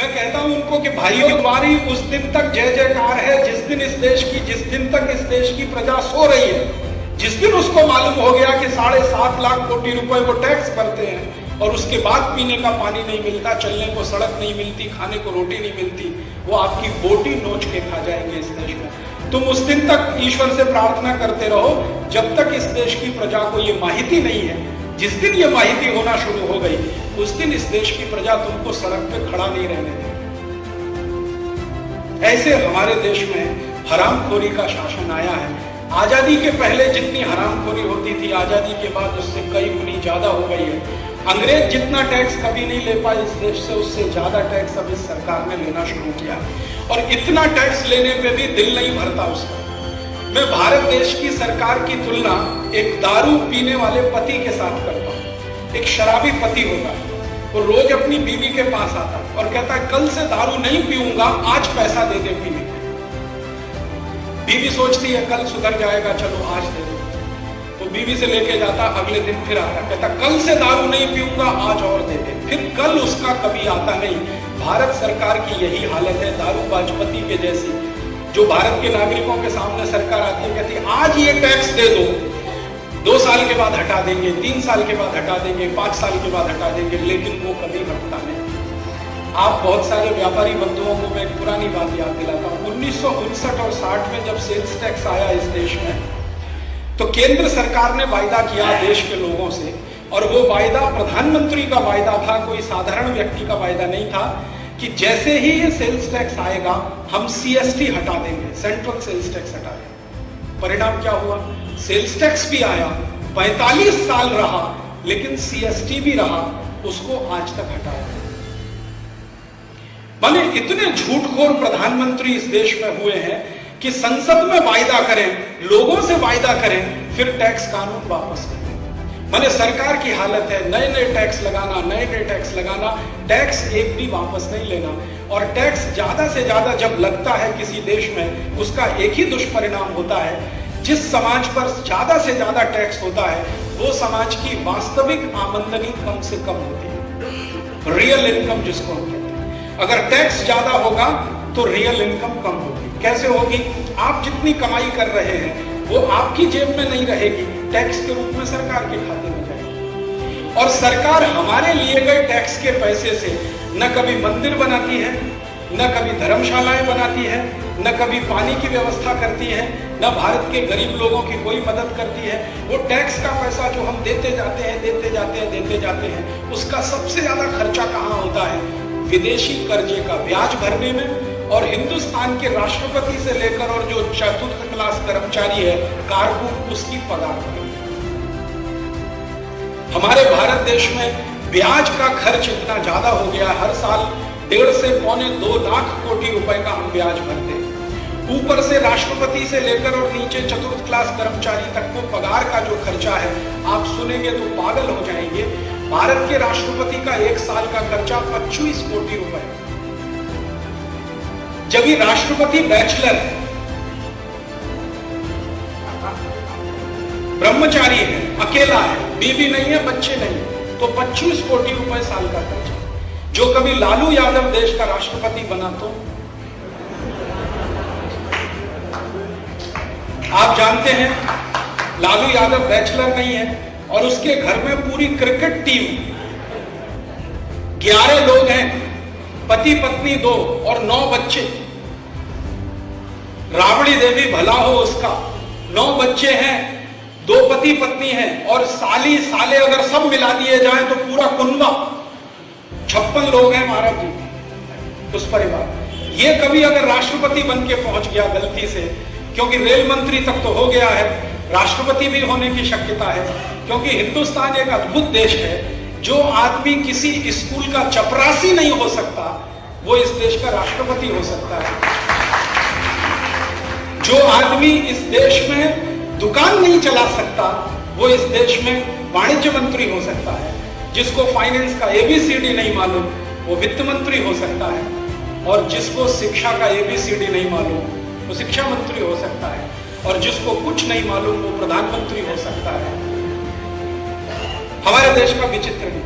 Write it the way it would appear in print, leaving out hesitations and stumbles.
मैं कहता हूं उनको कि भाइयों, तुम्हारी उस दिन तक जय जयकार है जिस दिन जिस दिन तक इस देश की प्रजा सो रही है। जिस दिन उसको मालूम हो गया कि 7.5 लाख कोटी रुपए वो टैक्स भरते हैं और उसके बाद पीने का पानी नहीं मिलता, चलने को सड़क नहीं मिलती, खाने को रोटी नहीं मिलती, वो आपकी बोटी नोच के खा जाएंगे इस देश में। तुम उस दिन तक ईश्वर से प्रार्थना करते रहो जब तक इस देश की प्रजा को ये माहिती नहीं है। जिस दिन ये माहिती होना शुरू हो गई उस दिन इस देश की प्रजा तुमको सड़क पे खड़ा नहीं रहने देगी। ऐसे हमारे देश में हरामखोरी का शासन आया है। आजादी के पहले जितनी हरामखोरी होती थी, आजादी के बाद उससे कई गुनी ज्यादा हो गई है। अंग्रेज जितना टैक्स कभी नहीं ले पाए इस देश से, उससे ज्यादा टैक्स अब इस सरकार ने लेना शुरू किया और इतना टैक्स लेने पे भी दिल नहीं भरता उसका। मैं भारत देश की सरकार की तुलना एक दारू पीने वाले पति के साथ करता हूं। एक शराबी पति होता है, वो रोज अपनी बीवी के पास आता है और कहता है कल से दारू नहीं पीऊंगा, आज पैसा दे दे पीने के। बीवी सोचती है कल सुधर जाएगा, चलो आज दे दो। तो बीवी से लेके जाता, अगले दिन फिर आता, कहता कल से दारू नहीं पीऊंगा, आज और दे दे। फिर कल उसका कभी आता नहीं। भारत सरकार की यही हालत है, दारूबाज पति के जैसी, जो भारत के नागरिकों के सामने सरकार आती है, कहती आज ये टैक्स दे दो, 2 साल के बाद हटा देंगे, 3 साल के बाद हटा देंगे, 5 साल के बाद हटा देंगे, लेकिन वो कभी हटता नहीं। आप बहुत सारे व्यापारी बंधुओं को मैं एक पुरानी बात याद दिलाता हूँ। 1959 और 60 में जब सेल्स टैक्स आया इस देश में, तो केंद्र सरकार ने वायदा किया देश के लोगों से, और वो वायदा प्रधानमंत्री का वायदा था, कोई साधारण व्यक्ति का वायदा नहीं था, कि जैसे ही ये सेल्स टैक्स आएगा हम सीएसटी हटा देंगे, सेंट्रल सेल्स टैक्स हटा देंगे। परिणाम क्या हुआ? सेल्स टैक्स भी आया, 45 साल रहा, लेकिन सीएसटी भी रहा, उसको आज तक हटाया। माने इतने झूठखोर प्रधानमंत्री इस देश में हुए हैं कि संसद में वायदा करें, लोगों से वायदा करें, फिर टैक्स कानून वापस करें। माने सरकार की हालत है नए नए टैक्स लगाना, नए नए टैक्स लगाना, टैक्स एक भी वापस नहीं लेना। और टैक्स ज्यादा से ज्यादा जब लगता है किसी देश में, उसका एक ही दुष्परिणाम होता है, जिस समाज पर ज्यादा से ज्यादा टैक्स होता है वो समाज की वास्तविक आमदनी कम से कम होती है, रियल इनकम जिसको हम कहते हैं। अगर टैक्स ज्यादा होगा तो रियल इनकम कम होगी। कैसे होगी? आप जितनी कमाई कर रहे हैं वो आपकी जेब में नहीं रहेगी, टैक्स के रूप में सरकार के खाते में जाएगी। और सरकार हमारे लिए गए टैक्स के पैसे से न कभी मंदिर बनाती है, न कभी धर्मशालाएं बनाती है, न कभी पानी की व्यवस्था करती है, न भारत के गरीब लोगों की कोई मदद करती है। वो टैक्स का पैसा जो हम देते जाते हैं, उसका सबसे ज्यादा खर्चा कहाँ होता है? विदेशी कर्जे का ब्याज भरने में, और हिंदुस्तान के राष्ट्रपति से लेकर और जो चतुर्थ क्लास कर्मचारी है, कारकुन, उसकी पगार पर। हमारे भारत देश में ब्याज का खर्च इतना ज्यादा हो गया, हर साल 1.5 से 2.25 लाख कोटी रुपए का हम ब्याज भरते हैं। ऊपर से राष्ट्रपति से लेकर और नीचे चतुर्थ क्लास कर्मचारी तक को पगार का जो खर्चा है, आप सुनेंगे तो पागल हो जाएंगे। भारत के राष्ट्रपति का 1 साल का खर्चा 25 कोटी रुपए, जब ये राष्ट्रपति बैचलर है, ब्रह्मचारी है, अकेला है, बीवी नहीं है, बच्चे नहीं है, तो 25 कोटी रुपए साल का खर्चा। जो कभी लालू यादव देश का राष्ट्रपति बना तो आप जानते हैं लालू यादव बैचलर नहीं है और उसके घर में पूरी क्रिकेट टीम 11 लोग हैं, पति पत्नी 2 और 9 बच्चे। राबड़ी देवी भला हो उसका, 9 बच्चे हैं, 2 पति पत्नी हैं, और साली साले अगर सब मिला दिए जाएं तो पूरा कुनबा 56 लोग हैं महाराज जी उस परिवार। ये कभी अगर राष्ट्रपति बन के पहुंच गया गलती से, क्योंकि रेल मंत्री तक तो हो गया है, राष्ट्रपति भी होने की शक्यता है, क्योंकि हिंदुस्तान एक अद्भुत देश है। जो आदमी किसी स्कूल का चपरासी नहीं हो सकता, वो इस देश का राष्ट्रपति हो सकता है। जो आदमी इस देश में दुकान नहीं चला सकता, वो इस देश में वाणिज्य मंत्री हो सकता है। जिसको फाइनेंस का ABCD नहीं मालूम, वो वित्त मंत्री हो सकता है, और जिसको शिक्षा का ABCD नहीं मालूम, वो शिक्षा मंत्री हो सकता है, और जिसको कुछ नहीं मालूम, वो प्रधानमंत्री हो सकता है। हमारे देश का विचित्र है।